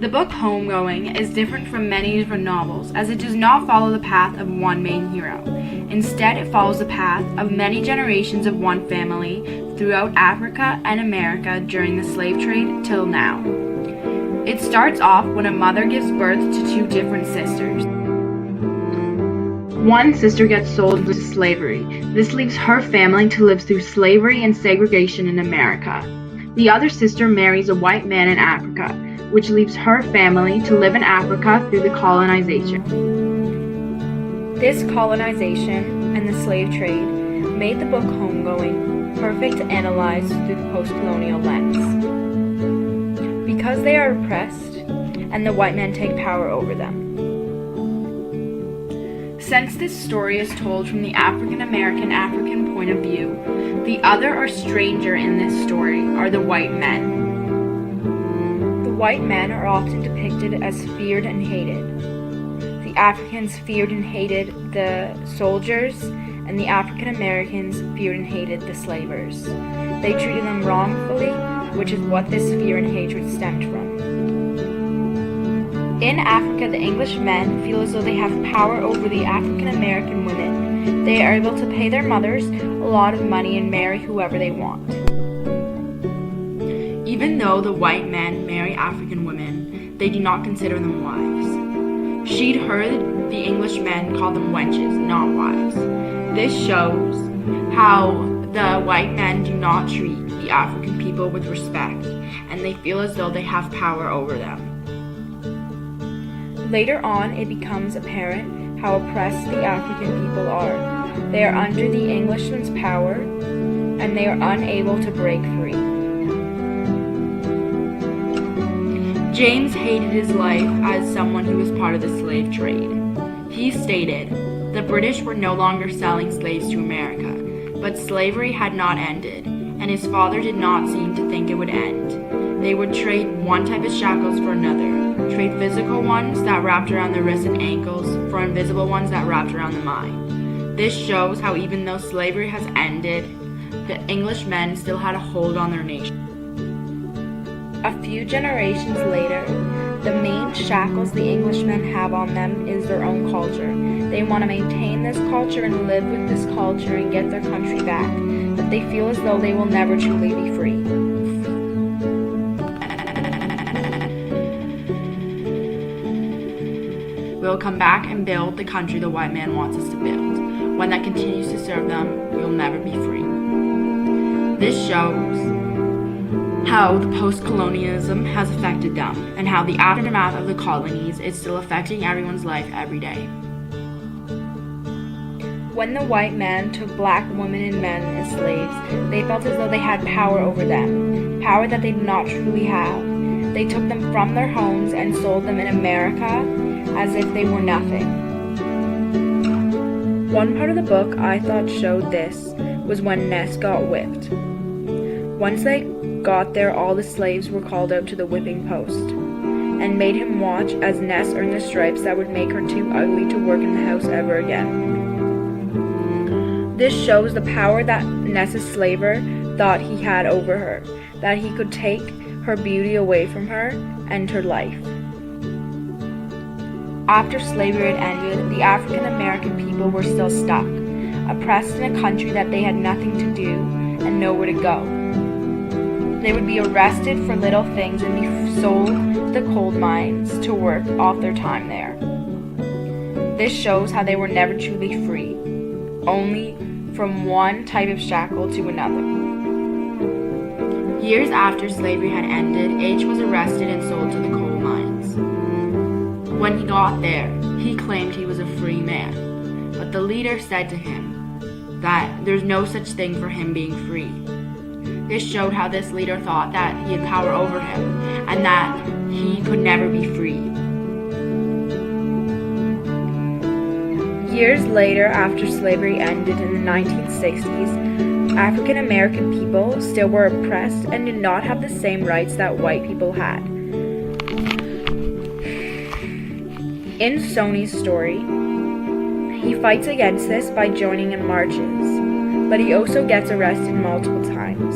The book Homegoing is different from many different novels, as it does not follow the path of one main hero. Instead, it follows the path of many generations of one family throughout Africa and America during the slave trade till now. It starts off when a mother gives birth to two different sisters. One sister gets sold into slavery. This leaves her family to live through slavery and segregation in America. The other sister marries a white man in Africa, which leaves her family to live in Africa through the colonization. This colonization and the slave trade made the book Homegoing perfect to analyze through the post-colonial lens. Because they are oppressed, and the white men take power over them. Since this story is told from the African point of view, the other or stranger in this story are the white men. The white men are often depicted as feared and hated. The Africans feared and hated the soldiers, and the African Americans feared and hated the slavers. They treated them wrongfully, which is what this fear and hatred stemmed from. In Africa, the English men feel as though they have power over the African American women. They are able to pay their mothers a lot of money and marry whoever they want. Even though the white men marry African women, they do not consider them wives. She'd heard the English men call them wenches, not wives. This shows how the white men do not treat the African people with respect, and they feel as though they have power over them. Later on, it becomes apparent how oppressed the African people are. They are under the Englishman's power, and they are unable to break free. James hated his life as someone who was part of the slave trade. He stated, "The British were no longer selling slaves to America, but slavery had not ended, and his father did not seem to think it would end. They would trade one type of shackles for another, trade physical ones that wrapped around the wrists and ankles for invisible ones that wrapped around the mind." This shows how even though slavery has ended, the Englishmen still had a hold on their nation. A few generations later, the main shackles the Englishmen have on them is their own culture. They want to maintain this culture and live with this culture and get their country back, but they feel as though they will never truly be free. We'll come back and build the country the white man wants us to build. One that continues to serve them, we will never be free. This shows how the post-colonialism has affected them, and how the aftermath of the colonies is still affecting everyone's life every day. When the white man took black women and men as slaves, they felt as though they had power over them, power that they did not truly have. They took them from their homes and sold them in America as if they were nothing. One part of the book I thought showed this was when Ness got whipped. Once they got there, all the slaves were called out to the whipping post and made him watch as Ness earned the stripes that would make her too ugly to work in the house ever again. This shows the power that Ness's slaver thought he had over her, that he could take her beauty away from her and her life. After slavery had ended, the African American people were still stuck, oppressed in a country that they had nothing to do and nowhere to go. They would be arrested for little things and be sold to the coal mines to work off their time there. This shows how they were never truly free, only from one type of shackle to another. Years after slavery had ended, H was arrested and sold to the coal mines. When he got there, he claimed he was a free man, but the leader said to him that there's no such thing for him being free. This showed how this leader thought that he had power over him and that he could never be free. Years later, after slavery ended in the 1960s, African American people still were oppressed and did not have the same rights that white people had. In Sony's story, he fights against this by joining in marches, but he also gets arrested multiple times.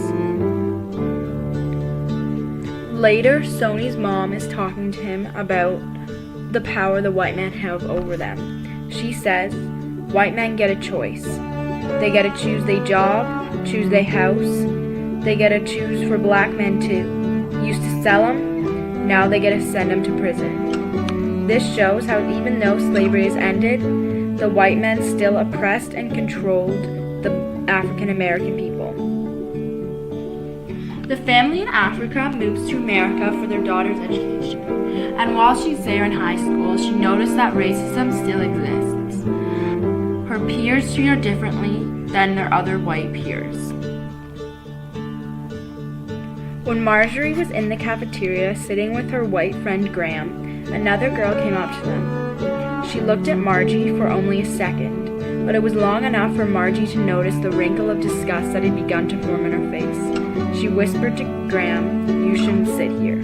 Later, Sony's mom is talking to him about the power the white men have over them. She says, white men get a choice. They get to choose their job, choose their house. They get to choose for black men too. Used to sell them, now they get to send them to prison. This shows how even though slavery has ended, the white men still oppressed and controlled the African American people. The family in Africa moves to America for their daughter's education, and while she's there in high school, she noticed that racism still exists. Her peers treat her differently than their other white peers. When Marjorie was in the cafeteria sitting with her white friend Graham, another girl came up to them. She looked at Margie for only a second, but it was long enough for Margie to notice the wrinkle of disgust that had begun to form in her face. She whispered to Graham, "You shouldn't sit here."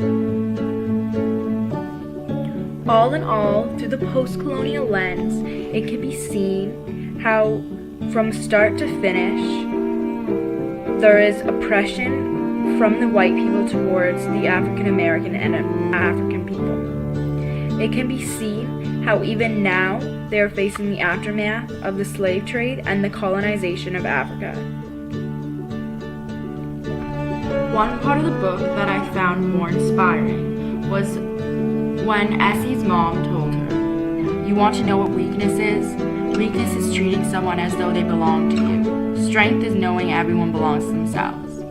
All in all, through the post-colonial lens, it can be seen how, from start to finish, there is oppression from the white people towards the African American and African people. It can be seen how even now they are facing the aftermath of the slave trade and the colonization of Africa. One part of the book that I found more inspiring was when Essie's mom told her, "You want to know what weakness is? Weakness is treating someone as though they belong to you. Strength is knowing everyone belongs to themselves."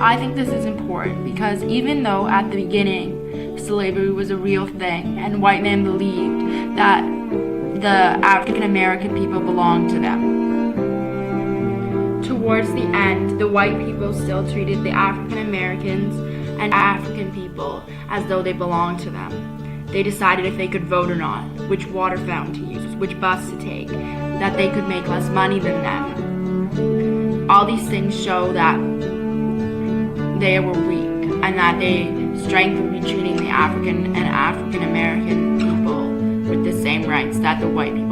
I think this is important because even though at the beginning slavery was a real thing and white men believed that the African American people belonged to them, towards the end, the white people still treated the African Americans and African people as though they belonged to them. They decided if they could vote or not, which water fountain to use, which bus to take, that they could make less money than them. All these things show that they were weak and that strength would be treating the African and African American people with the same rights that the white people